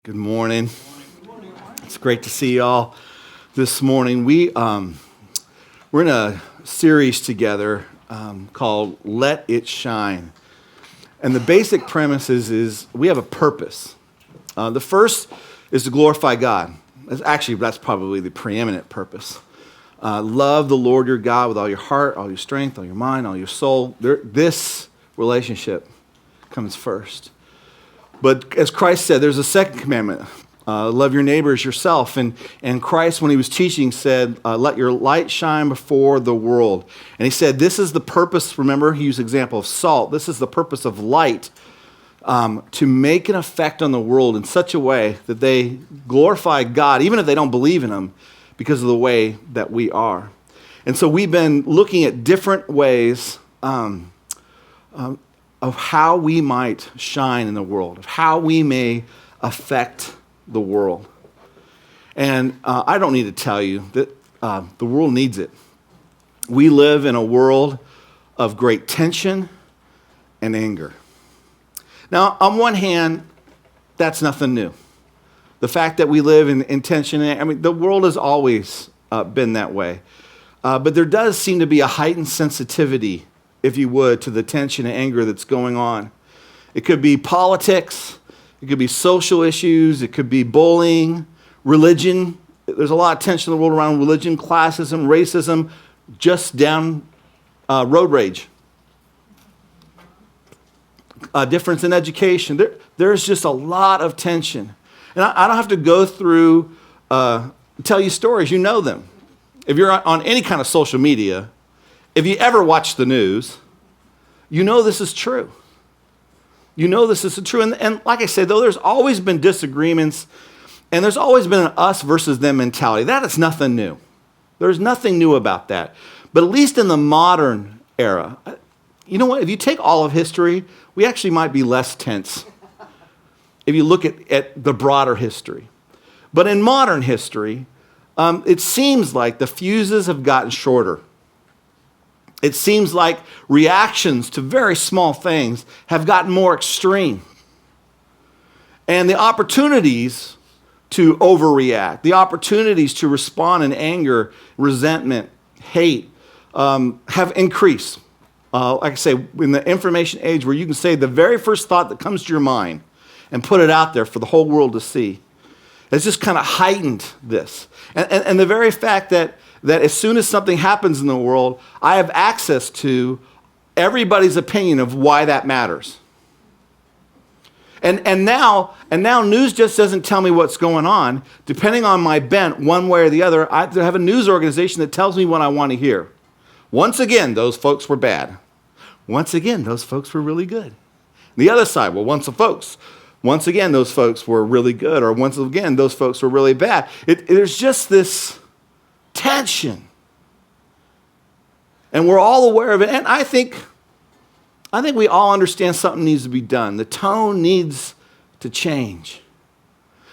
Good morning. It's great to see y'all this morning. We're in a series together called Let It Shine. And the basic premise is we have a purpose. The first is to glorify God. That's probably the preeminent purpose. Love the Lord your God with all your heart, all your strength, all your mind, all your soul. This relationship comes first. But as Christ said, there's a second commandment. Love your neighbor as yourself. And Christ, when he was teaching, said, let your light shine before the world. And he said, this is the purpose, remember, he used the example of salt. This is the purpose of light, to make an effect on the world in such a way that they glorify God, even if they don't believe in him, because of the way that we are. And so we've been looking at different ways of how we might shine in the world, of how we may affect the world. And I don't need to tell you that the world needs it. We live in a world of great tension and anger. Now, on one hand, that's nothing new. The fact that we live in tension, the world has always been that way. But there does seem to be a heightened sensitivity, if you would, to the tension and anger that's going on. It could be politics, it could be social issues, it could be bullying, religion. There's a lot of tension in the world around religion, classism, racism, just down road rage. A difference in education. There's just a lot of tension. And I don't have to go through, tell you stories, you know them. If you're on any kind of social media, if you ever watch the news, you know this is true. You know this is true. And like I said, though, there's always been disagreements, and there's always been an us versus them mentality. That is nothing new. There's nothing new about that. But at least in the modern era, you know what? If you take all of history, we actually might be less tense if you look at the broader history. But in modern history, it seems like the fuses have gotten shorter. It seems like reactions to very small things have gotten more extreme. And the opportunities to overreact, the opportunities to respond in anger, resentment, hate, have increased. Like I say, in the information age where you can say the very first thought that comes to your mind and put it out there for the whole world to see, it's just kind of heightened this. And the very fact that as soon as something happens in the world, I have access to everybody's opinion of why that matters. And now news just doesn't tell me what's going on. Depending on my bent, one way or the other, I have a news organization that tells me what I want to hear. Once again, those folks were bad. Once again, those folks were really good. The other side, well, once again, those folks were really good, or once again, those folks were really bad. There's just this tension. And we're all aware of it. And I think we all understand something needs to be done. The tone needs to change.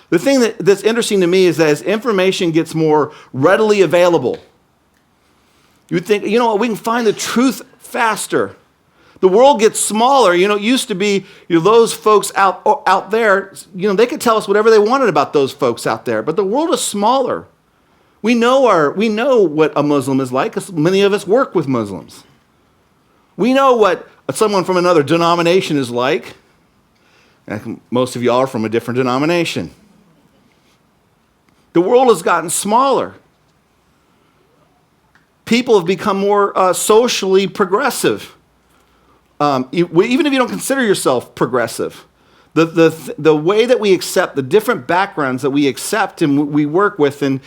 The thing that's interesting to me is that as information gets more readily available, you would think, you know what, we can find the truth faster. The world gets smaller. You know, it used to be, those folks out there, they could tell us whatever they wanted about those folks out there. But the world is smaller. We know what a Muslim is like, because many of us work with Muslims. We know what someone from another denomination is like. Most of y'all are from a different denomination. The world has gotten smaller. People have become more socially progressive. Even if you don't consider yourself progressive, the way that we accept the different backgrounds that we accept and we work with and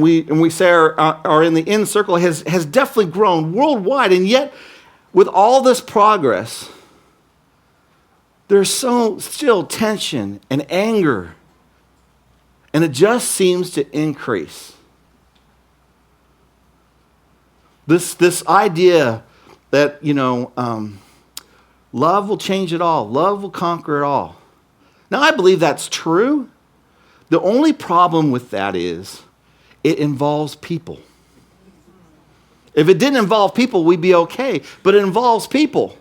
we say are in the inner circle has definitely grown worldwide. And yet, with all this progress, there's still tension and anger, and it just seems to increase. This idea that, love will change it all. Love will conquer it all. Now, I believe that's true. The only problem with that is it involves people. If it didn't involve people, we'd be okay. But it involves people.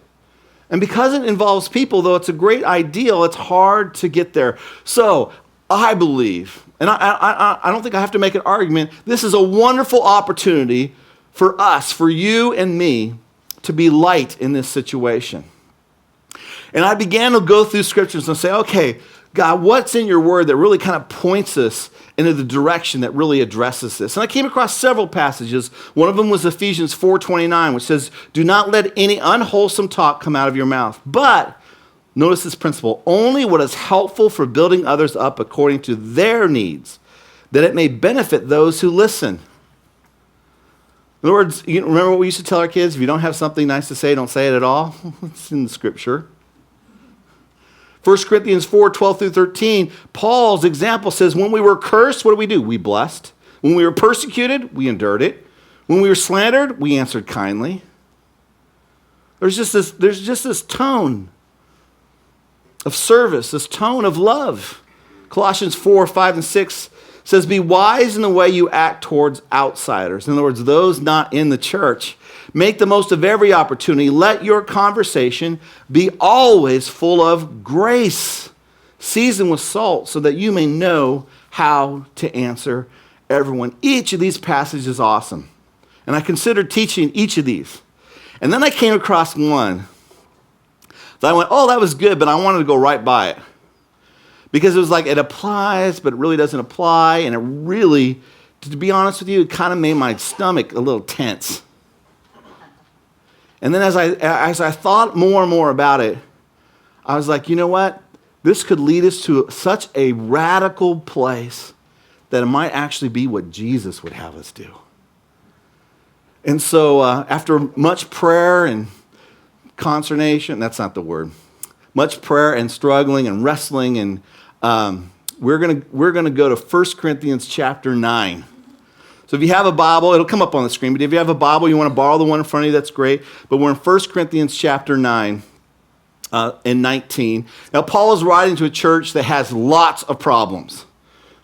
And because it involves people, though it's a great ideal, it's hard to get there. So I believe, and I don't think I have to make an argument, this is a wonderful opportunity for us, for you and me, to be light in this situation. And I began to go through scriptures and say, okay, God, what's in your word that really kind of points us into the direction that really addresses this? And I came across several passages. One of them was Ephesians 4:29, which says, do not let any unwholesome talk come out of your mouth, but notice this principle, only what is helpful for building others up according to their needs, that it may benefit those who listen. In other words, you remember what we used to tell our kids? If you don't have something nice to say, don't say it at all. It's in the scripture. 1 Corinthians 4:12 through 13, Paul's example says, when we were cursed, what do? We blessed. When we were persecuted, we endured it. When we were slandered, we answered kindly. There's just this tone of service, this tone of love. Colossians 4:5 and 6 says, be wise in the way you act towards outsiders. In other words, those not in the church. Make the most of every opportunity. Let your conversation be always full of grace, seasoned with salt, so that you may know how to answer everyone. Each of these passages is awesome. And I considered teaching each of these. And then I came across one that I went, oh, that was good, but I wanted to go right by it. Because it was like it applies, but it really doesn't apply. And it really, to be honest with you, it kind of made my stomach a little tense. And then as I thought more and more about it, I was like, you know what? This could lead us to such a radical place that it might actually be what Jesus would have us do. And so after much prayer and consternation, that's not the word, much prayer and struggling and wrestling, and we're gonna go to 1 Corinthians chapter 9. So if you have a Bible, it'll come up on the screen, but if you have a Bible, you want to borrow the one in front of you, that's great. But we're in 1 Corinthians chapter 9 and 19. Now, Paul is writing to a church that has lots of problems,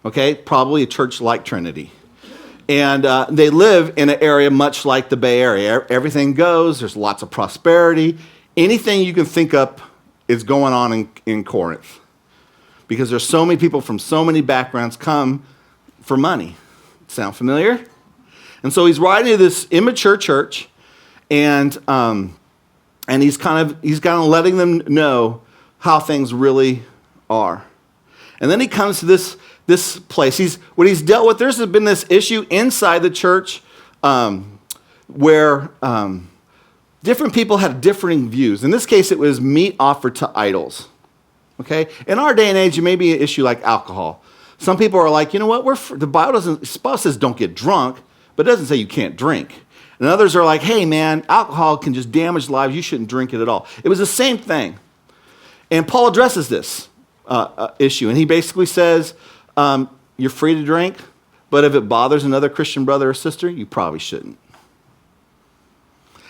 okay? Probably a church like Trinity. And they live in an area much like the Bay Area. Everything goes, there's lots of prosperity. Anything you can think up is going on in Corinth, because there's so many people from so many backgrounds come for money. Sound familiar? And so he's writing to this immature church, and he's kind of letting them know how things really are. And then he comes to this place. What he's dealt with, there's been this issue inside the church where different people had differing views. In this case, it was meat offered to idols. Okay? In our day and age, it may be an issue like alcohol. Some people are like, you know what, the Bible says don't get drunk, but it doesn't say you can't drink. And others are like, hey man, alcohol can just damage lives, you shouldn't drink it at all. It was the same thing. And Paul addresses this issue, and he basically says, you're free to drink, but if it bothers another Christian brother or sister, you probably shouldn't.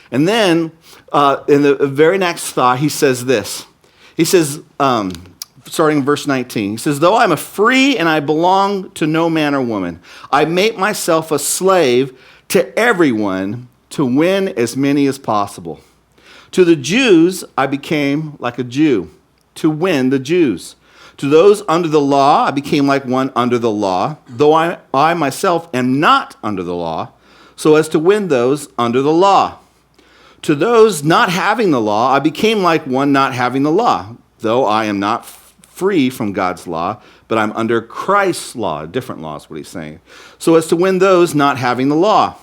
And then, in the very next thought, he says this. He says, starting in verse 19, he says, though I'm a free and I belong to no man or woman, I make myself a slave to everyone to win as many as possible. To the Jews, I became like a Jew to win the Jews. To those under the law, I became like one under the law, though I myself am not under the law, so as to win those under the law. To those not having the law, I became like one not having the law, though I am not free from God's law, but I'm under Christ's law. Different law is what he's saying. So as to win those not having the law.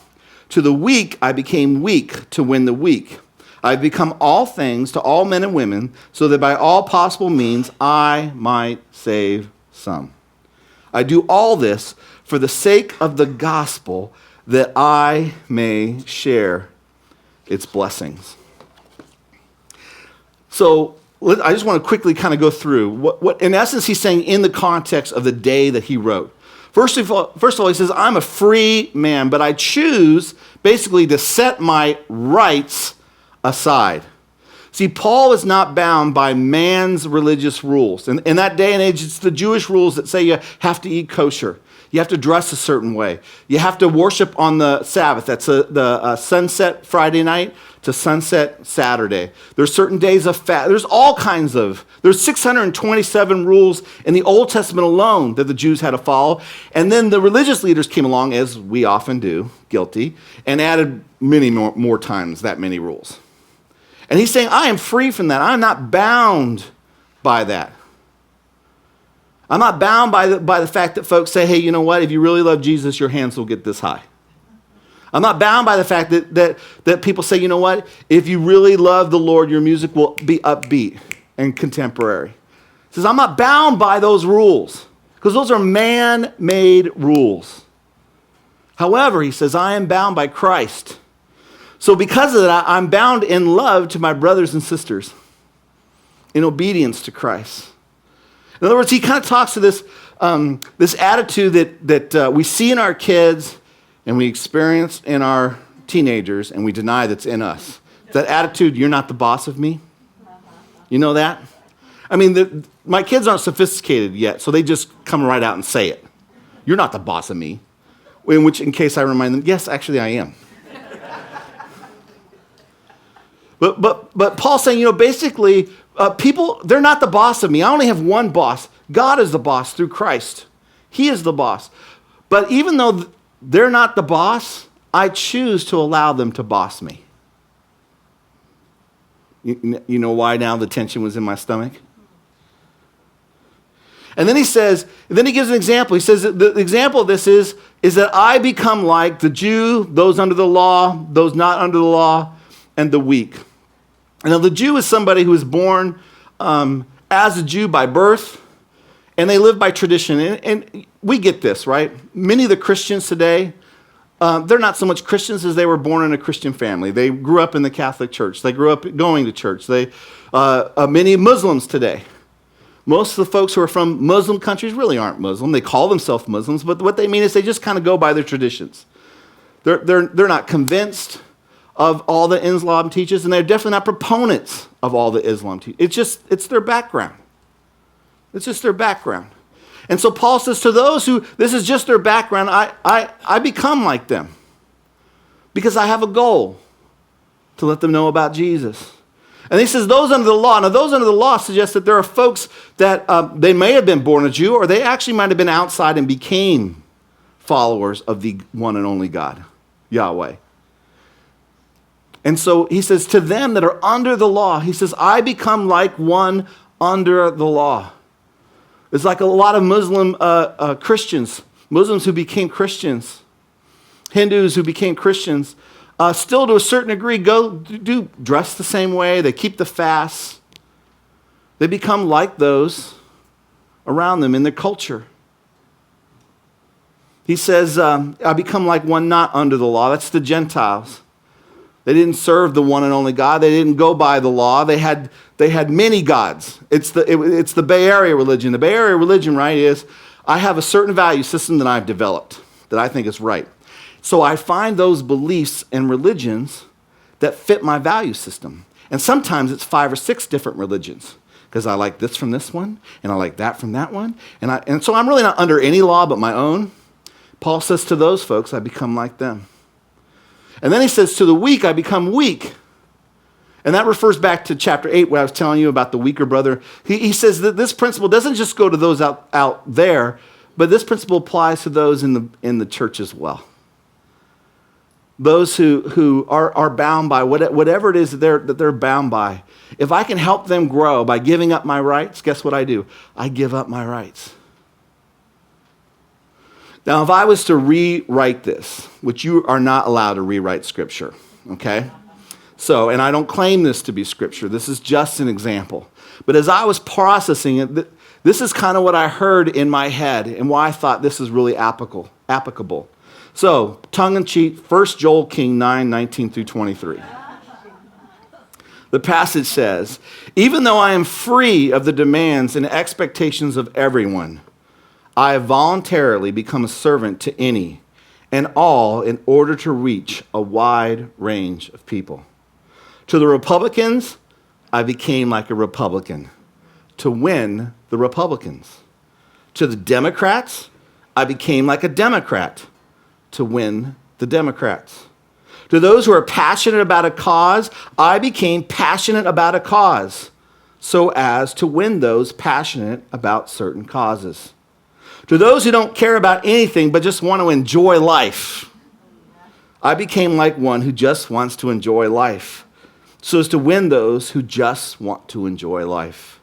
To the weak, I became weak to win the weak. I've become all things to all men and women, so that by all possible means I might save some. I do all this for the sake of the gospel, that I may share its blessings. So I just want to quickly kind of go through what in essence he's saying in the context of the day that he wrote. First of all, he says, I'm a free man, but I choose basically to set my rights aside. See, Paul is not bound by man's religious rules. And in that day and age, it's the Jewish rules that say you have to eat kosher. You have to dress a certain way. You have to worship on the Sabbath. That's the sunset Friday night to sunset Saturday. There's certain days of fast. There's 627 rules in the Old Testament alone that the Jews had to follow. And then the religious leaders came along, as we often do, guilty, and added many more times that many rules. And he's saying, I am free from that. I'm not bound by that. I'm not bound by the fact that folks say, hey, you know what? If you really love Jesus, your hands will get this high. I'm not bound by the fact that people say, you know what? If you really love the Lord, your music will be upbeat and contemporary. He says, I'm not bound by those rules because those are man-made rules. However, he says, I am bound by Christ. So because of that, I'm bound in love to my brothers and sisters in obedience to Christ. In other words, he kind of talks to this attitude that we see in our kids and we experience in our teenagers and we deny that's in us. That attitude, you're not the boss of me. You know that? I mean, my kids aren't sophisticated yet, so they just come right out and say it. You're not the boss of me. In case I remind them, yes, actually I am. But Paul's saying, basically, people, they're not the boss of me. I only have one boss. God is the boss through Christ. He is the boss. But even though they're not the boss, I choose to allow them to boss me. You know why now the tension was in my stomach? And then he gives an example. He says that the example of this is that I become like the Jew, those under the law, those not under the law, and the weak. And now the Jew is somebody who is born as a Jew by birth, and they live by tradition. And we get this, right? Many of the Christians today, they're not so much Christians as they were born in a Christian family. They grew up in the Catholic Church. They grew up going to church. Many Muslims today. Most of the folks who are from Muslim countries really aren't Muslim. They call themselves Muslims, but what they mean is they just kind of go by their traditions. They're not convinced of all that Islam teaches, and they're definitely not proponents of all that Islam teaches. It's their background. It's just their background. And so Paul says to those who, this is just their background, I become like them because I have a goal to let them know about Jesus. And he says those under the law. Now those under the law suggest that there are folks that they may have been born a Jew, or they actually might have been outside and became followers of the one and only God, Yahweh. And so he says to them that are under the law, he says, I become like one under the law. It's like a lot of Muslim Christians, Muslims who became Christians, Hindus who became Christians, still to a certain degree do dress the same way. They keep the fasts. They become like those around them in their culture. He says, I become like one not under the law. That's the Gentiles. They didn't serve the one and only God. They didn't go by the law. They had many gods. It's the Bay Area religion. The Bay Area religion, right, is I have a certain value system that I've developed that I think is right. So I find those beliefs and religions that fit my value system. And sometimes it's 5 or 6 different religions because I like this from this one, and I like that from that one. And so I'm really not under any law but my own. Paul says to those folks, I become like them. And then he says, to the weak, I become weak. And that refers back to chapter 8 where I was telling you about the weaker brother. He says that this principle doesn't just go to those out there, but this principle applies to those in the church as well. Those who are bound by whatever it is that they're bound by. If I can help them grow by giving up my rights, guess what I do? I give up my rights. Now, if I was to rewrite this, which you are not allowed to rewrite Scripture, okay? So, and I don't claim this to be Scripture. This is just an example. But as I was processing it, this is kind of what I heard in my head and why I thought this is really applicable. So, tongue-in-cheek, 1 Joel King 9:19 through 23. The passage says, even though I am free of the demands and expectations of everyone, I have voluntarily become a servant to any and all in order to reach a wide range of people. To the Republicans, I became like a Republican to win the Republicans. To the Democrats, I became like a Democrat to win the Democrats. To those who are passionate about a cause, I became passionate about a cause so as to win those passionate about certain causes. To those who don't care about anything but just want to enjoy life, I became like one who just wants to enjoy life so as to win those who just want to enjoy life.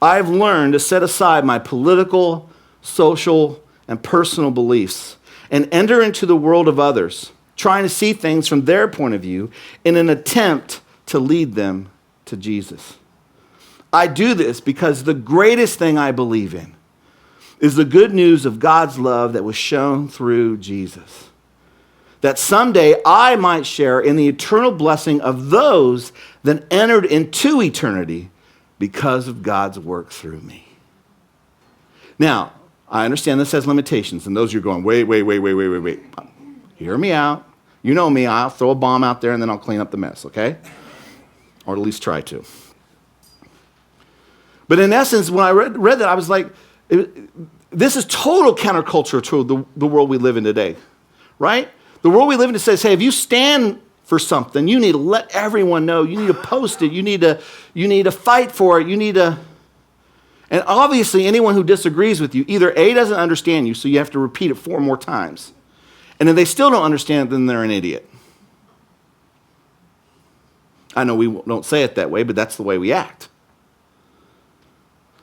I've learned to set aside my political, social, and personal beliefs and enter into the world of others, trying to see things from their point of view in an attempt to lead them to Jesus. I do this because the greatest thing I believe in is the good news of God's love that was shown through Jesus. That someday I might share in the eternal blessing of those that entered into eternity because of God's work through me. Now, I understand this has limitations, and those you're going, wait. Hear me out. You know me, I'll throw a bomb out there and then I'll clean up the mess, okay? Or at least try to. But in essence, when I read that, I was like, this is total counterculture to the world we live in today, right? The world we live in says, hey, if you stand for something, you need to let everyone know. You need to post it. You need to fight for it. And obviously, anyone who disagrees with you, either A, doesn't understand you, so you have to repeat it 4 more times. And if they still don't understand it, then they're an idiot. I know we don't say it that way, but that's the way we act.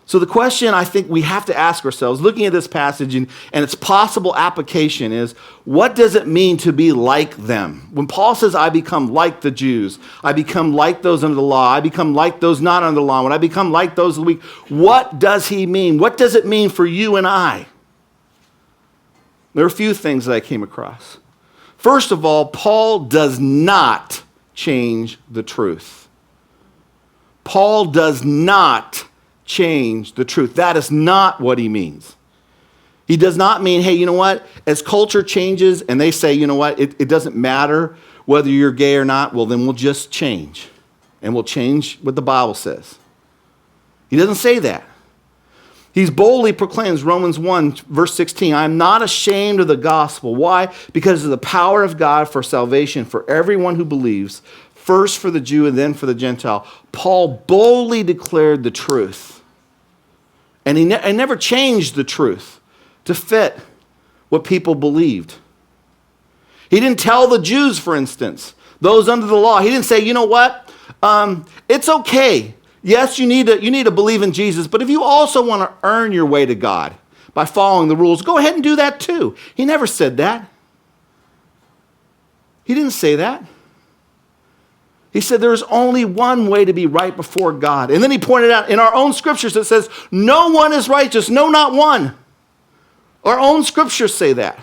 So the question I think we have to ask ourselves, looking at this passage and its possible application is, what does it mean to be like them? When Paul says, I become like the Jews, I become like those under the law, I become like those not under the law, when I become like those of the weak, what does he mean? What does it mean for you and I? There are a few things that I came across. First of all, Paul does not change the truth. Paul does not change the truth. That is not what he means. He does not mean, hey, you know what? As culture changes and they say, you know what? It doesn't matter whether you're gay or not, well, then we'll just change. And we'll change what the Bible says. He doesn't say that. He boldly proclaims Romans 1, verse 16, I am not ashamed of the gospel. Why? Because of the power of God for salvation for everyone who believes, first for the Jew and then for the Gentile. Paul boldly declared the truth. And he never changed the truth to fit what people believed. He didn't tell the Jews, for instance, those under the law, he didn't say, you know what? It's okay. Yes, you need to believe in Jesus, but if you also want to earn your way to God by following the rules, go ahead and do that too. He never said that. He didn't say that. He said there's only one way to be right before God. And then he pointed out in our own scriptures, it says, no one is righteous, no, not one. Our own scriptures say that.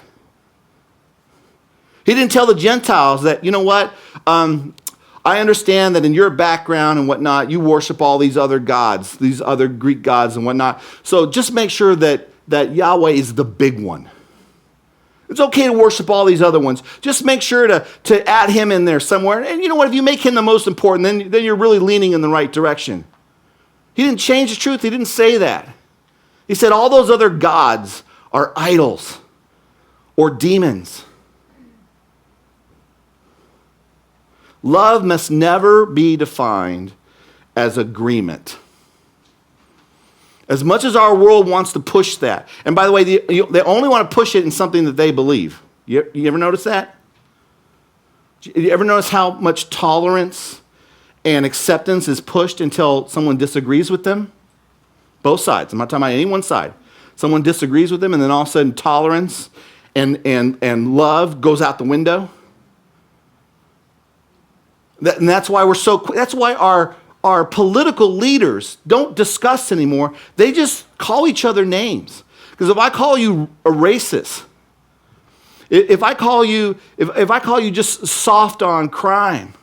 He didn't tell the Gentiles that, you know what, I understand that in your background and whatnot, you worship all these other gods, these other Greek gods and whatnot. So just make sure that Yahweh is the big one. It's okay to worship all these other ones. Just make sure to add him in there somewhere. And you know what? If you make him the most important, then you're really leaning in the right direction. He didn't change the truth. He didn't say that. He said all those other gods are idols or demons. Love must never be defined as agreement. As much as our world wants to push that, and by the way, they only want to push it in something that they believe. You ever notice that? You ever notice how much tolerance and acceptance is pushed until someone disagrees with them? Both sides. I'm not talking about any one side. Someone disagrees with them, and then all of a sudden tolerance and love goes out the window. And that's why that's why our political leaders don't discuss anymore. They just call each other names. Because if I call you a racist, if I call you just soft on crime,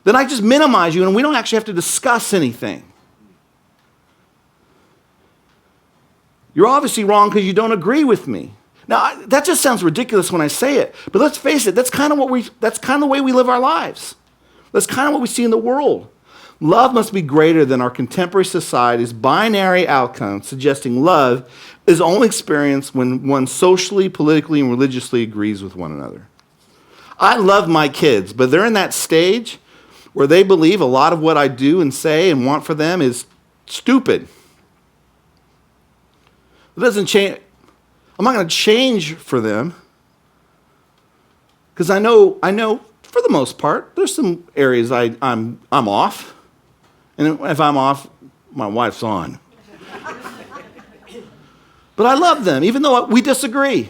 then I just minimize you and we don't actually have to discuss anything. You're obviously wrong because you don't agree with me. Now, that just sounds ridiculous when I say it, but let's face it, that's kind of the way we live our lives. That's kind of what we see in the world. Love must be greater than our contemporary society's binary outcome, suggesting love is only experienced when one socially, politically, and religiously agrees with one another. I love my kids, but they're in that stage where they believe a lot of what I do and say and want for them is stupid. It doesn't change. I'm not going to change for them because I know for the most part there's some areas I'm off. And if I'm off, my wife's on. But I love them, even though we disagree.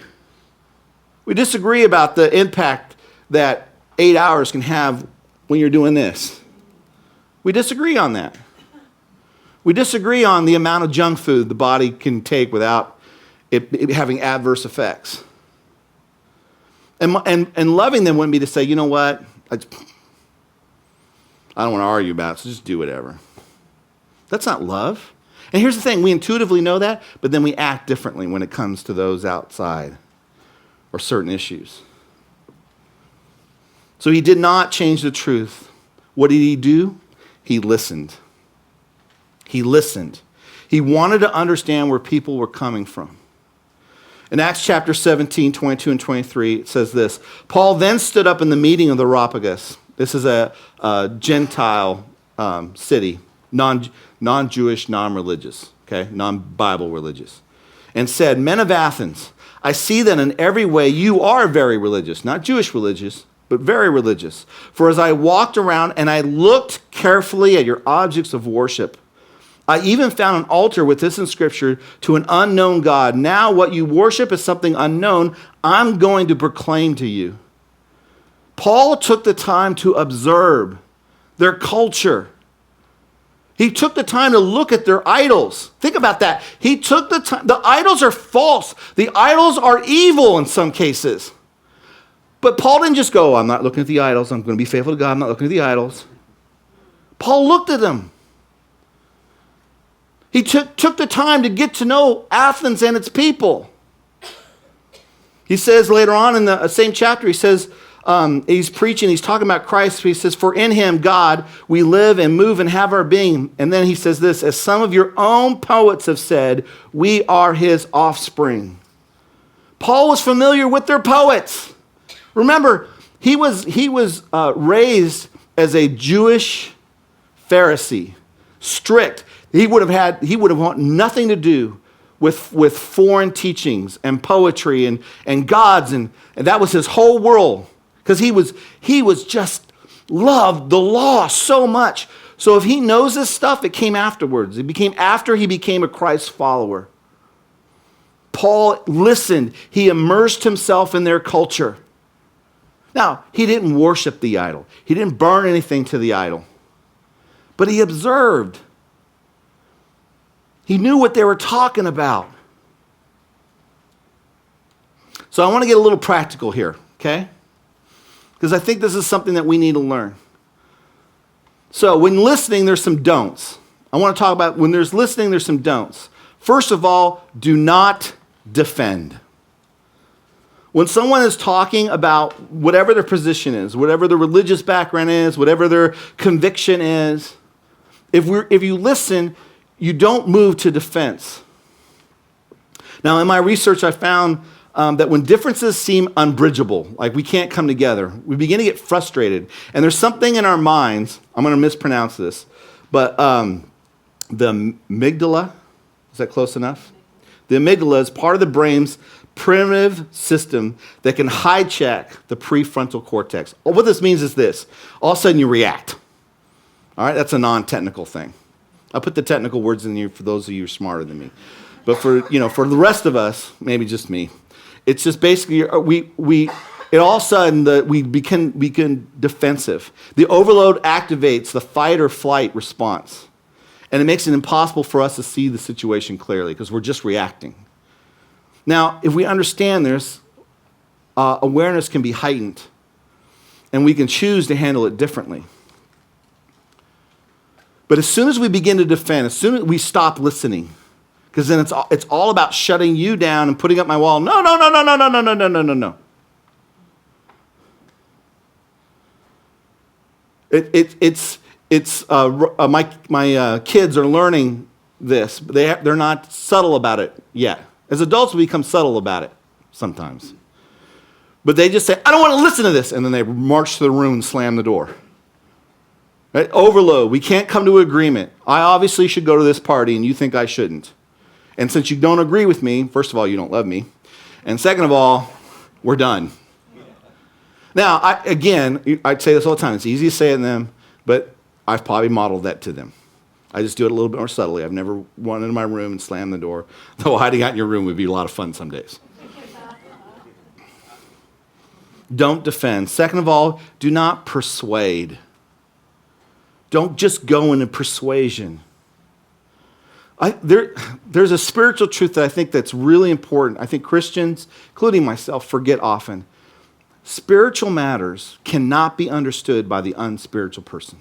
We disagree about the impact that 8 hours can have when you're doing this. We disagree on that. We disagree on the amount of junk food the body can take without it having adverse effects. And loving them wouldn't be to say, you know what, I don't want to argue about it, so just do whatever. That's not love. And here's the thing, we intuitively know that, but then we act differently when it comes to those outside or certain issues. So he did not change the truth. What did he do? He listened. He listened. He wanted to understand where people were coming from. In Acts chapter 17, 22 and 23, it says this, Paul then stood up in the meeting of the Areopagus. This is a Gentile city, non-Jewish, non-religious, okay, non-Bible religious, and said, men of Athens, I see that in every way you are very religious, not Jewish religious, but very religious. For as I walked around and I looked carefully at your objects of worship, I even found an altar with this inscription, to an unknown God. Now what you worship is something unknown. I'm going to proclaim to you. Paul took the time to observe their culture. He took the time to look at their idols. Think about that. He took the time. The idols are false. The idols are evil in some cases. But Paul didn't just go, I'm not looking at the idols. I'm going to be faithful to God. I'm not looking at the idols. Paul looked at them. He took the time to get to know Athens and its people. He says later on in the same chapter, he says, he's preaching, he's talking about Christ. He says, for in him, God, we live and move and have our being. And then he says this, as some of your own poets have said, we are his offspring. Paul was familiar with their poets. Remember, he was raised as a Jewish Pharisee, strict. He would have wanted nothing to do with foreign teachings and poetry and gods, and that was his whole world. Because he was just loved the law so much. So if he knows this stuff, it came afterwards. It became after he became a Christ follower. Paul listened. He immersed himself in their culture. Now, he didn't worship the idol. He didn't burn anything to the idol. But he observed. He knew what they were talking about. So I want to get a little practical here, okay? Because I think this is something that we need to learn. So when listening, there's some don'ts. I want to talk about when there's listening, there's some don'ts. First of all, do not defend. When someone is talking about whatever their position is, whatever their religious background is, whatever their conviction is, if you listen, you don't move to defense. Now, in my research, I found that when differences seem unbridgeable, like we can't come together, we begin to get frustrated. And there's something in our minds, I'm going to mispronounce this, but the amygdala, is that close enough? The amygdala is part of the brain's primitive system that can hijack the prefrontal cortex. What this means is this. All of a sudden you react. All right, that's a non-technical thing. I'll put the technical words in here for those of you who are smarter than me. But for the rest of us, maybe just me, it's just basically all of a sudden we become defensive. The overload activates the fight or flight response. And it makes it impossible for us to see the situation clearly because we're just reacting. Now, if we understand this, awareness can be heightened, and we can choose to handle it differently. But as soon as we begin to defend, as soon as we stop listening, because then it's all about shutting you down and putting up my wall. No. It's my kids are learning this. They're not subtle about it yet. As adults, we become subtle about it sometimes. But they just say, I don't want to listen to this. And then they march to the room and slam the door. Right? Overload. We can't come to an agreement. I obviously should go to this party and you think I shouldn't. And since you don't agree with me, first of all, you don't love me. And second of all, we're done. Now, I'd say this all the time. It's easy to say it to them, but I've probably modeled that to them. I just do it a little bit more subtly. I've never went into my room and slammed the door, though hiding out in your room would be a lot of fun some days. Don't defend. Second of all, do not persuade. Don't just go into persuasion. There's a spiritual truth that I think that's really important. I think Christians, including myself, forget often. Spiritual matters cannot be understood by the unspiritual person.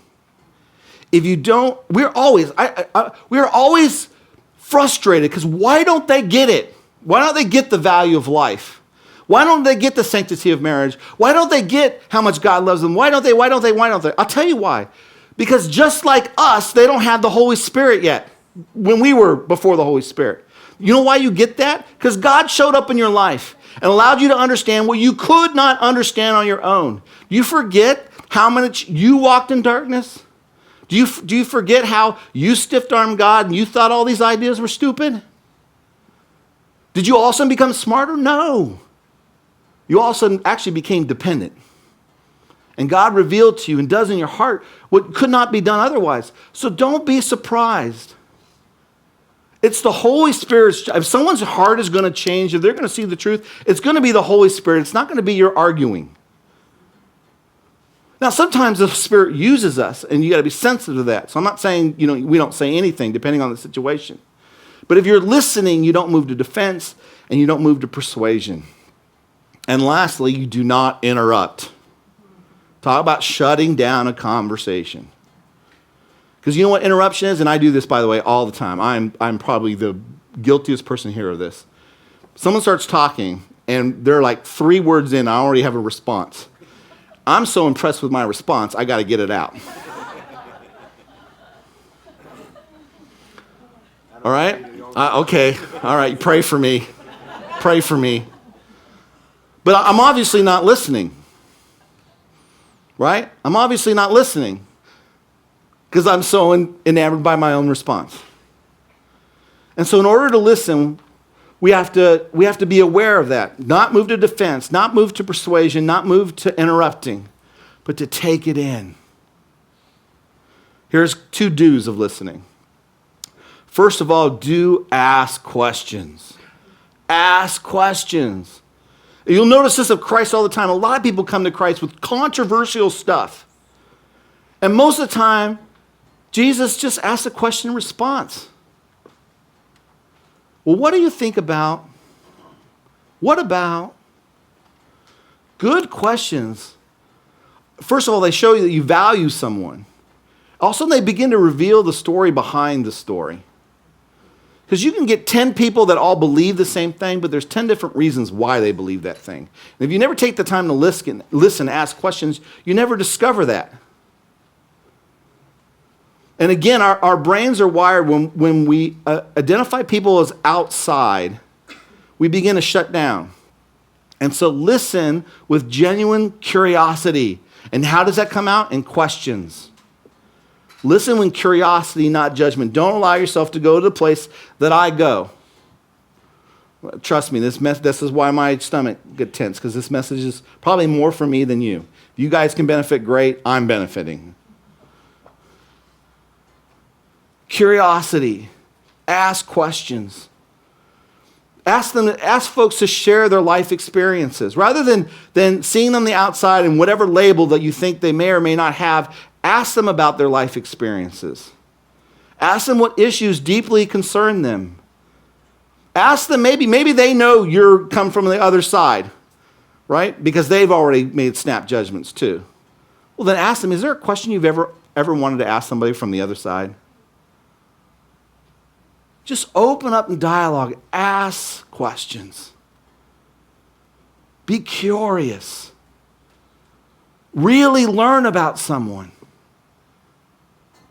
If you don't, we're always frustrated because why don't they get it? Why don't they get the value of life? Why don't they get the sanctity of marriage? Why don't they get how much God loves them? Why don't they? I'll tell you why. Because just like us, they don't have the Holy Spirit yet when we were before the Holy Spirit. You know why you get that? Because God showed up in your life and allowed you to understand what you could not understand on your own. Do you forget how much you walked in darkness? Do you forget how you stiff-armed God and you thought all these ideas were stupid? Did you all of a sudden become smarter? No. You all of a sudden actually became dependent. And God revealed to you and does in your heart what could not be done otherwise. So don't be surprised. It's the Holy Spirit's job. If someone's heart is going to change, if they're going to see the truth, it's going to be the Holy Spirit. It's not going to be your arguing. Now, sometimes the Spirit uses us, and you got to be sensitive to that. So I'm not saying, we don't say anything, depending on the situation. But if you're listening, you don't move to defense, and you don't move to persuasion. And lastly, you do not interrupt. Talk about shutting down a conversation. Because you know what interruption is? And I do this, by the way, all the time. I'm probably the guiltiest person here of this. Someone starts talking, and they're like 3 words in, I already have a response. I'm so impressed with my response, I got to get it out. All right? Okay. All right. Pray for me. Pray for me. But I'm obviously not listening. Right? I'm obviously not listening because I'm so enamored by my own response. And so in order to listen, we have to be aware of that. Not move to defense, not move to persuasion, not move to interrupting, but to take it in. Here's 2 do's of listening. First of all, do ask questions. Ask questions. You'll notice this of Christ all the time. A lot of people come to Christ with controversial stuff. And most of the time, Jesus just asks a question in response. Well, what do you think about? What about? Good questions. First of all, they show you that you value someone. Also, they begin to reveal the story behind the story. Because you can get 10 people that all believe the same thing, but there's 10 different reasons why they believe that thing. And if you never take the time to listen, ask questions, you never discover that. And again, our brains are wired when we identify people as outside, we begin to shut down. And so listen with genuine curiosity. And how does that come out? In questions. Listen with curiosity, not judgment. Don't allow yourself to go to the place that I go. Trust me, this is why my stomach gets tense, because this message is probably more for me than you. If you guys can benefit, great. I'm benefiting. Curiosity. Ask questions. Ask folks to share their life experiences. Rather than seeing them on the outside and whatever label that you think they may or may not have, ask them about their life experiences. Ask them what issues deeply concern them. Ask them, maybe they know you're come from the other side, right? Because they've already made snap judgments too. Well, then ask them, is there a question you've ever wanted to ask somebody from the other side? Just open up and dialogue. Ask questions. Be curious. Really learn about someone.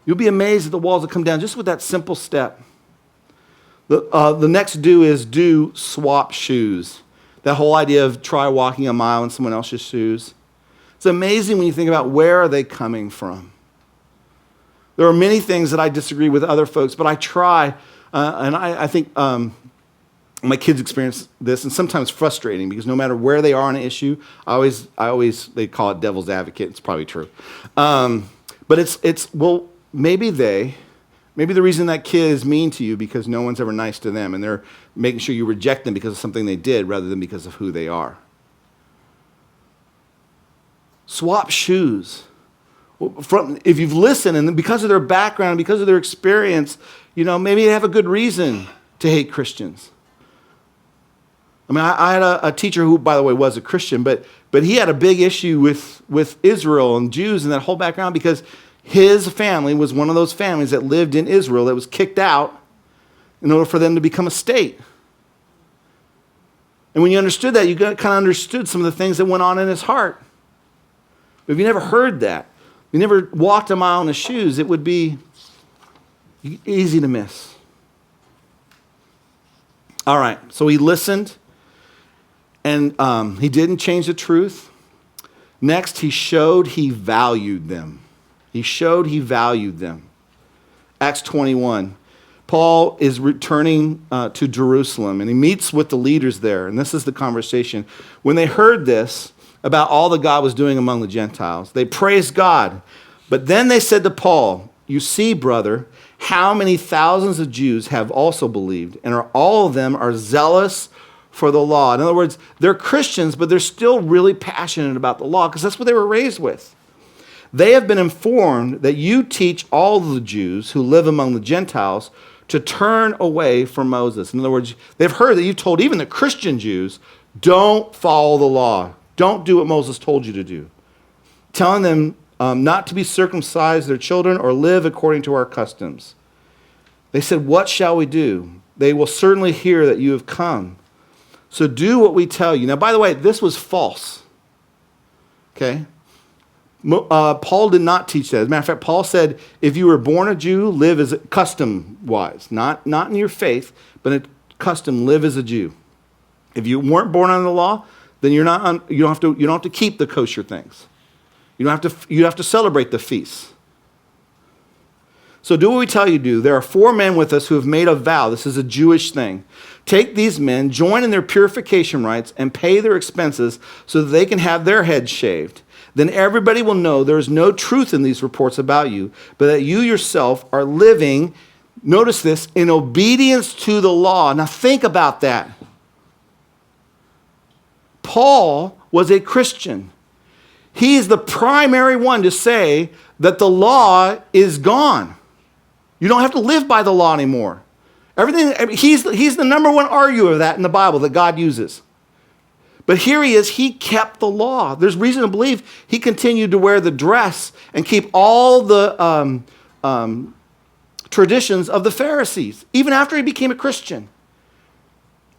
You'll be amazed at the walls that come down just with that simple step. The next do is swap shoes. That whole idea of try walking a mile in someone else's shoes. It's amazing when you think about where are they coming from. There are many things that I disagree with other folks, but I try, and I think my kids experience this, and sometimes frustrating because no matter where they are on an issue, they call it devil's advocate. It's probably true, but well, maybe the reason that kid is mean to you because no one's ever nice to them, and they're making sure you reject them because of something they did rather than because of who they are. Swap shoes. If you've listened, and because of their background, because of their experience, maybe they have a good reason to hate Christians. I mean, I had a teacher who, by the way, was a Christian, but he had a big issue with Israel and Jews and that whole background because his family was one of those families that lived in Israel that was kicked out in order for them to become a state. And when you understood that, you kind of understood some of the things that went on in his heart. But if you never heard that, you never walked a mile in his shoes, it would be easy to miss. All right, so he listened, and he didn't change the truth. Next, he showed he valued them. He showed he valued them. Acts 21. Paul is returning to Jerusalem, and he meets with the leaders there, and this is the conversation. When they heard this about all that God was doing among the Gentiles, they praised God. But then they said to Paul, "You see, brother, how many thousands of Jews have also believed, and all of them are zealous for the law." In other words, they're Christians, but they're still really passionate about the law because that's what they were raised with. "They have been informed that you teach all the Jews who live among the Gentiles to turn away from Moses." In other words, they've heard that you've told even the Christian Jews, don't follow the law. Don't do what Moses told you to do. Telling them not to be circumcised their children or live according to our customs. They said, "What shall we do? They will certainly hear that you have come. So do what we tell you." Now, by the way, this was false. Okay? Paul did not teach that. As a matter of fact, Paul said, if you were born a Jew, live as custom-wise. Not in your faith, but in custom, live as a Jew. If you weren't born under the law, then you don't have to keep the kosher things. You have to celebrate the feasts. So do what we tell you to do. There are 4 men with us who have made a vow. This is a Jewish thing. Take these men, join in their purification rites, and pay their expenses so that they can have their heads shaved. Then everybody will know there is no truth in these reports about you, but that you yourself are living, notice this, in obedience to the law. Now think about that. Paul was a Christian. He is the primary one to say that the law is gone. You don't have to live by the law anymore. He's the number one arguer of that in the Bible that God uses. But here he is, he kept the law. There's reason to believe he continued to wear the dress and keep all the traditions of the Pharisees, even after he became a Christian.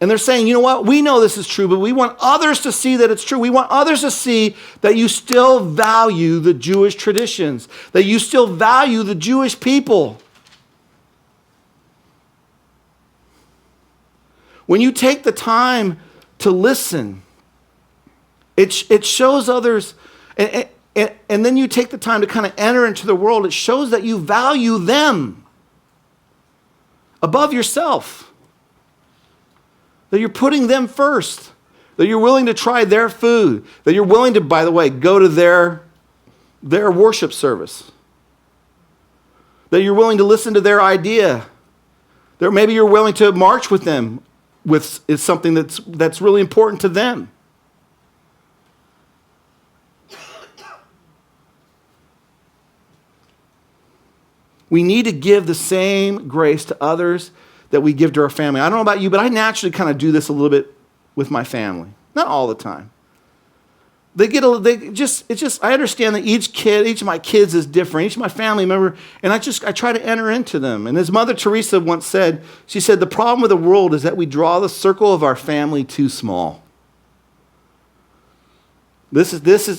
And they're saying, you know what, we know this is true, but we want others to see that it's true. We want others to see that you still value the Jewish traditions, that you still value the Jewish people. When you take the time to listen, it shows others, and then you take the time to kind of enter into the world, it shows that you value them above yourself. That you're putting them first. That you're willing to try their food. That you're willing to, by the way, go to their worship service. That you're willing to listen to their idea. That maybe you're willing to march with them with something that's really important to them. We need to give the same grace to others that we give to our family. I don't know about you, but I naturally kind of do this a little bit with my family. Not all the time. I understand that each of my kids is different, each of my family member, and I try to enter into them. And as Mother Teresa once said, she said, the problem with the world is that we draw the circle of our family too small.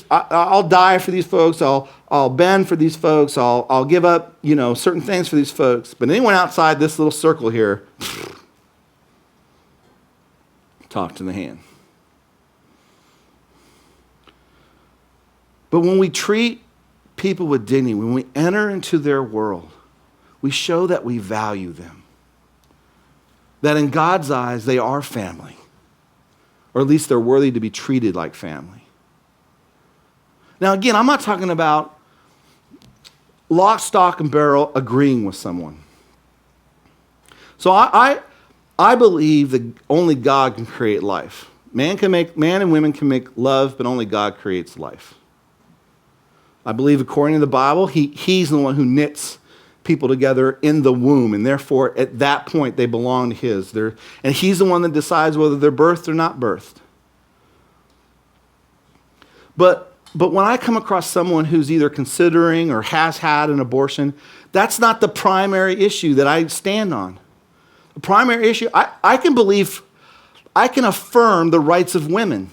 I'll die for these folks. I'll bend for these folks. I'll give up, certain things for these folks. But anyone outside this little circle here, talk to the hand. But when we treat people with dignity, when we enter into their world, we show that we value them. That in God's eyes, they are family. Or at least they're worthy to be treated like family. Now again, I'm not talking about lock, stock, and barrel agreeing with someone. So I believe that only God can create life. Man and women can make love, but only God creates life. I believe according to the Bible, he's the one who knits people together in the womb, and therefore at that point they belong to his. And he's the one that decides whether they're birthed or not birthed. But when I come across someone who's either considering or has had an abortion, that's not the primary issue that I stand on. The primary issue, I can affirm the rights of women.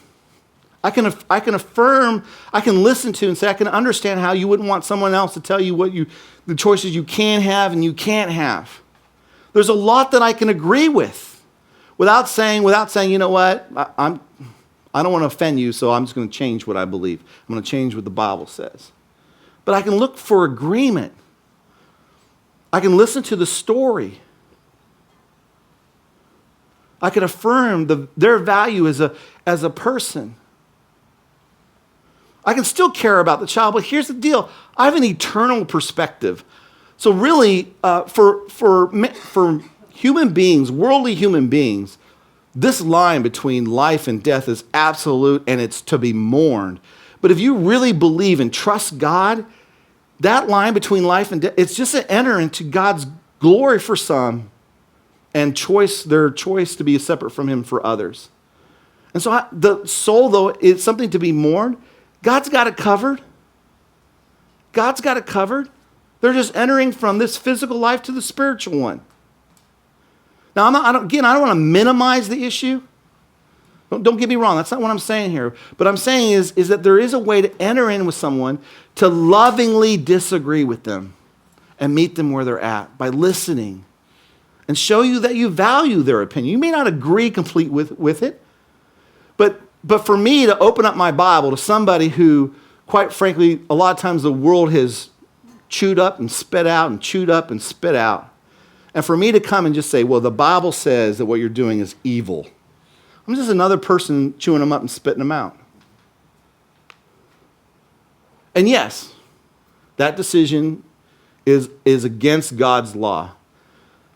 I can affirm, I can listen to and say, I can understand how you wouldn't want someone else to tell you the choices you can have and you can't have. There's a lot that I can agree with without saying, you know what, I don't want to offend you, so I'm just going to change what I believe. I'm going to change what the Bible says. But I can look for agreement. I can listen to the story. I can affirm their value as a person. I can still care about the child, but here's the deal. I have an eternal perspective. So really, for human beings, worldly human beings, this line between life and death is absolute, and it's to be mourned. But if you really believe and trust God, that line between life and death, it's just an enter into God's glory for some and their choice to be separate from him for others. And so the soul, though, is something to be mourned. God's got it covered. God's got it covered. They're just entering from this physical life to the spiritual one. Now, I don't want to minimize the issue. Don't get me wrong. That's not what I'm saying here. But I'm saying is that there is a way to enter in with someone to lovingly disagree with them and meet them where they're at by listening and show you that you value their opinion. You may not agree completely with it, but for me to open up my Bible to somebody who, quite frankly, a lot of times the world has chewed up and spit out and chewed up and spit out, and for me to come and just say, well, the Bible says that what you're doing is evil. I'm just another person chewing them up and spitting them out. And yes, that decision is against God's law.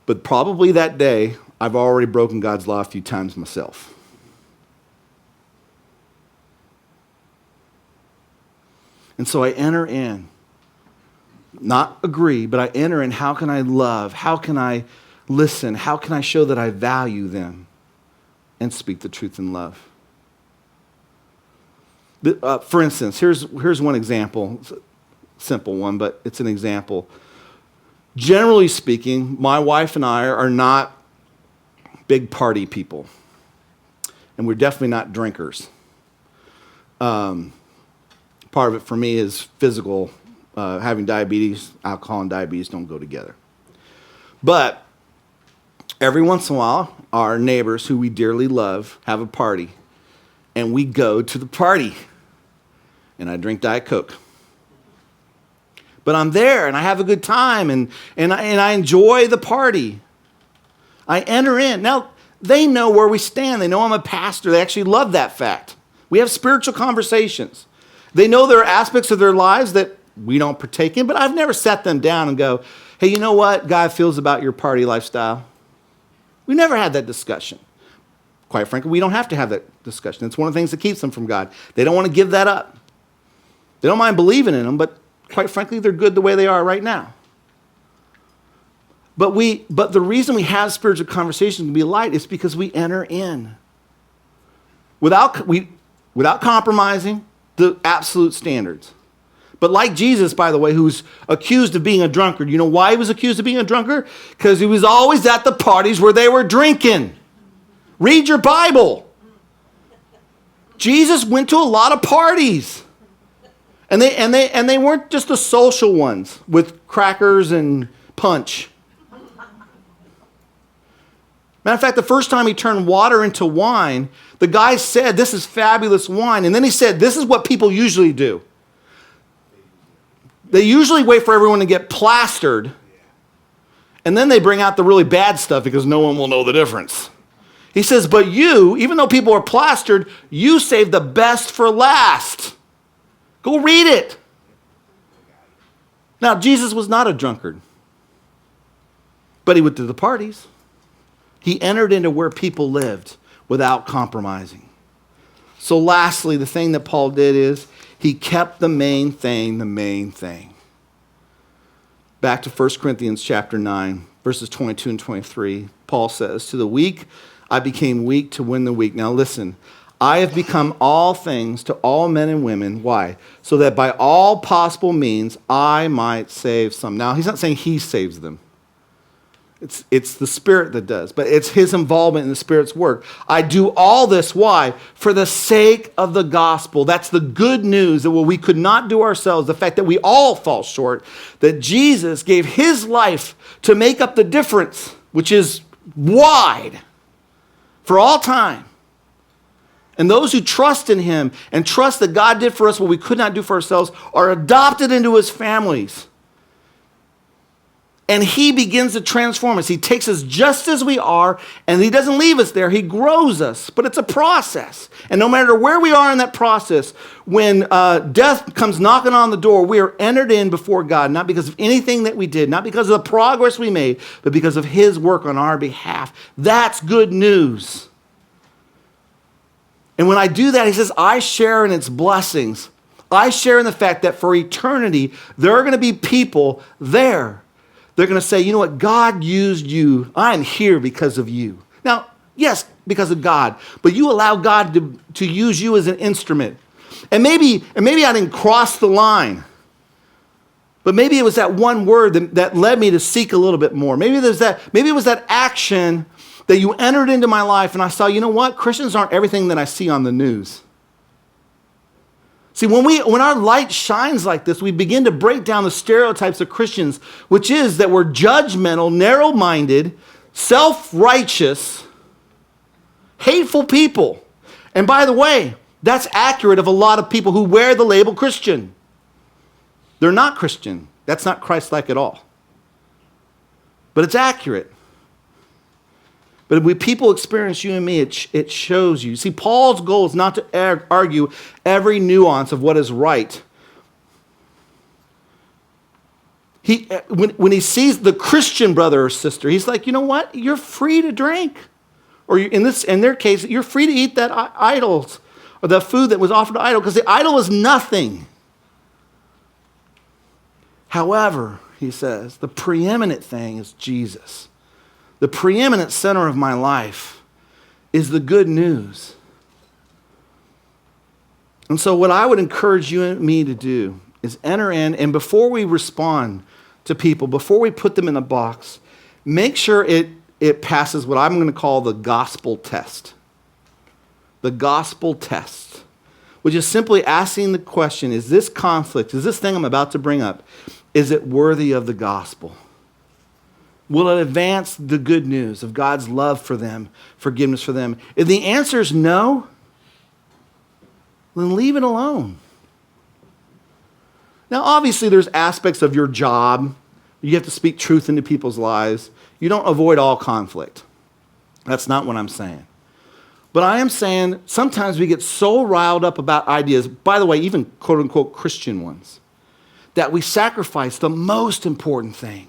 But probably that day, I've already broken God's law a few times myself. And so I enter in, not agree, but I enter in, how can I love? How can I listen? How can I show that I value them and speak the truth in love? For instance, here's one example. It's a simple one, but it's an example. Generally speaking, my wife and I are not big party people. And we're definitely not drinkers. Part of it for me is physical. Having diabetes, alcohol and diabetes don't go together. But every once in a while, our neighbors who we dearly love have a party. And we go to the party. And I drink Diet Coke. But I'm there and I have a good time and I enjoy the party. I enter in. Now, they know where we stand. They know I'm a pastor. They actually love that fact. We have spiritual conversations. They know there are aspects of their lives that we don't partake in, but I've never sat them down and go, hey, you know what God feels about your party lifestyle? We never had that discussion. Quite frankly, we don't have to have that discussion. It's one of the things that keeps them from God. They don't want to give that up. They don't mind believing in them, but quite frankly, they're good the way they are right now. But the reason we have spiritual conversations to be light is because we enter in without compromising the absolute standards. But like Jesus, by the way, who's accused of being a drunkard. You know why he was accused of being a drunkard? Because he was always at the parties where they were drinking. Read your Bible. Jesus went to a lot of parties. And they weren't just the social ones with crackers and punch. Matter of fact, the first time he turned water into wine, the guy said, this is fabulous wine. And then he said, this is what people usually do. They usually wait for everyone to get plastered, and then they bring out the really bad stuff because no one will know the difference. He says, but you, even though people are plastered, you saved the best for last. Go read it. Now, Jesus was not a drunkard, but he went to the parties. He entered into where people lived without compromising. So lastly, the thing that Paul did is he kept the main thing the main thing. Back to 1 Corinthians chapter 9, verses 22 and 23. Paul says, to the weak, I became weak to win the weak. Now listen, I have become all things to all men and women. Why? So that by all possible means, I might save some. Now, he's not saying he saves them. It's the Spirit that does, but it's his involvement in the Spirit's work. I do all this, why? For the sake of the gospel. That's the good news that what we could not do ourselves, the fact that we all fall short, that Jesus gave his life to make up the difference, which is wide for all time. And those who trust in him and trust that God did for us what we could not do for ourselves are adopted into his families. And he begins to transform us. He takes us just as we are, and he doesn't leave us there. He grows us, but it's a process. And no matter where we are in that process, when death comes knocking on the door, we are entered in before God, not because of anything that we did, not because of the progress we made, but because of his work on our behalf. That's good news. And when I do that, he says, I share in its blessings. I share in the fact that for eternity, there are going to be people there. They're going to say, you know what, God used you. I'm here because of you. Now, yes, because of God, but you allow God to use you as an instrument. And maybe I didn't cross the line, but maybe it was that one word that led me to seek a little bit more. Maybe it was that action that you entered into my life and I saw, you know what, Christians aren't everything that I see on the news. See, when our light shines like this, we begin to break down the stereotypes of Christians, which is that we're judgmental, narrow-minded, self-righteous, hateful people. And by the way, that's accurate of a lot of people who wear the label Christian. They're not Christian. That's not Christ-like at all. But it's accurate. But when people experience you and me, it shows you. See, Paul's goal is not to argue every nuance of what is right. When he sees the Christian brother or sister, he's like, you know what? You're free to drink. Or in their case, you're free to eat that idols or the food that was offered to idol, because the idol is nothing. However, he says, the preeminent thing is Jesus. The preeminent center of my life is the good news. And so what I would encourage you and me to do is enter in, and before we respond to people, before we put them in a box, make sure it passes what I'm going to call the gospel test. The gospel test, which is simply asking the question, is this conflict, is this thing I'm about to bring up, is it worthy of the gospel? Will it advance the good news of God's love for them, forgiveness for them? If the answer is no, then leave it alone. Now, obviously, there's aspects of your job. You have to speak truth into people's lives. You don't avoid all conflict. That's not what I'm saying. But I am saying sometimes we get so riled up about ideas, by the way, even quote-unquote Christian ones, that we sacrifice the most important thing.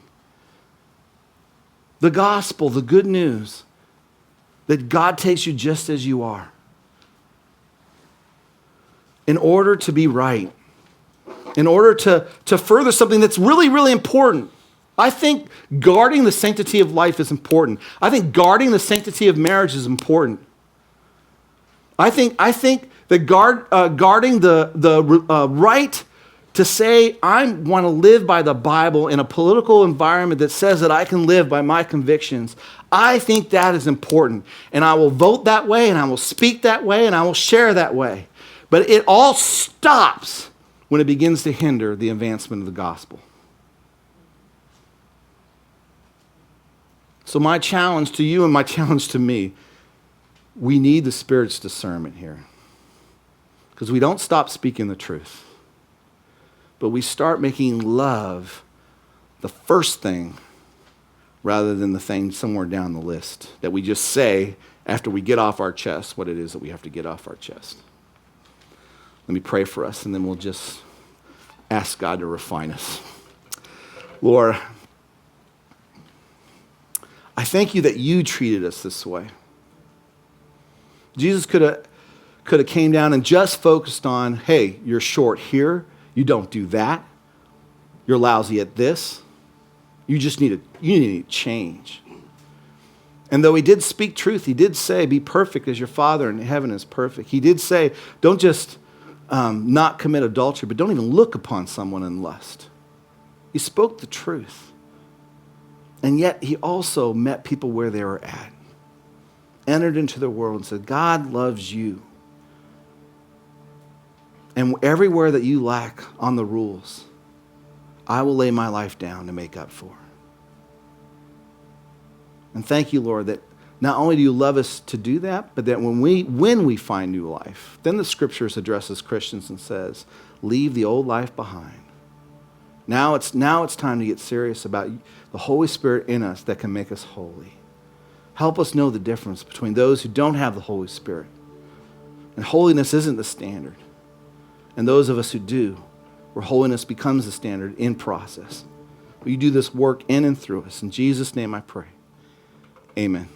The gospel, the good news, that God takes you just as you are in order to be right, in order to further something that's really, really important. I think guarding the sanctity of life is important. I think guarding the sanctity of marriage is important. I think that guarding the right To say I want to live by the Bible in a political environment that says that I can live by my convictions, I think that is important. And I will vote that way, and I will speak that way, and I will share that way. But it all stops when it begins to hinder the advancement of the gospel. So my challenge to you and my challenge to me, we need the Spirit's discernment here. Because we don't stop speaking the truth, but we start making love the first thing rather than the thing somewhere down the list that we just say after we get off our chest what it is that we have to get off our chest. Let me pray for us, and then we'll just ask God to refine us. Lord, I thank you that you treated us this way. Jesus could have came down and just focused on, hey, you're short here, you don't do that, you're lousy at this, you need to change. And though he did speak truth, he did say, be perfect as your Father in heaven is perfect. He did say, don't just not commit adultery, but don't even look upon someone in lust. He spoke the truth. And yet he also met people where they were at. Entered into the world and said, God loves you. And everywhere that you lack on the rules, I will lay my life down to make up for. And thank you, Lord, that not only do you love us to do that, but that when we find new life, then the Scriptures addresses Christians and says, leave the old life behind. Now it's time to get serious about the Holy Spirit in us that can make us holy. Help us know the difference between those who don't have the Holy Spirit, and holiness isn't the standard, and those of us who do, where holiness becomes the standard in process. Will you do this work in and through us? In Jesus' name I pray. Amen.